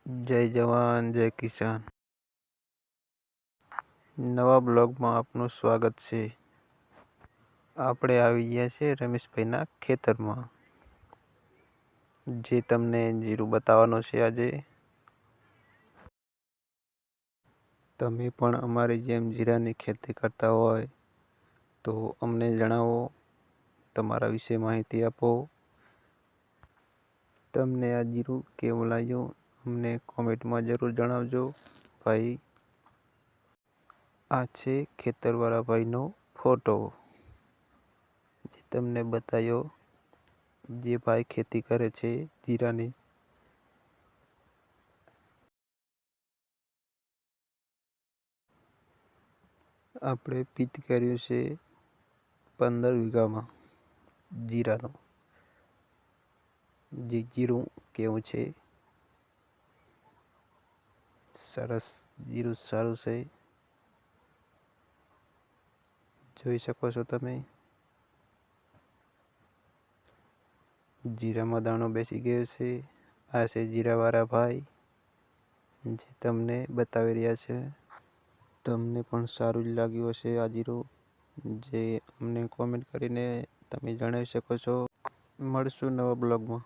જય જવાન જય કિસાન. નવા બ્લોગમાં આપનું સ્વાગત છે. આપણે આવી ગયા છે રમેશભાઈના ખેતરમાં, જે તમને જીરું બતાવવાનો છે. આજે તમે પણ અમારી જેમ જીરાની ખેતી કરતા હોય તો અમને જણાવો, તમારા વિશે માહિતી આપો. તમને આ જીરું કેવું લાગ્યું અમને કોમેન્ટમાં જરૂર જણાવજો. ભાઈ, આ છે ખેતરવાળા ભાઈનો ફોટો, જે તમને બતાવ્યો. જે ભાઈ ખેતી કરે છે જીરાની. આપણે પિત કર્યું છે 15 વીઘામાં જીરાનું. જે જીરું કેવું છે, સરસ જીરું, સારું છે. જોઈ શકો છો તમે. જીરામાં દાણો બેસી ગયો છે. આ છે જીરાવાળા ભાઈ, જે તમને બતાવી રહ્યા છે. તમને પણ સારું જ લાગ્યું હશે આ જીરું, જે અમને કોમેન્ટ કરીને તમે જણાવી શકો છો. મળશું નવા બ્લોગમાં.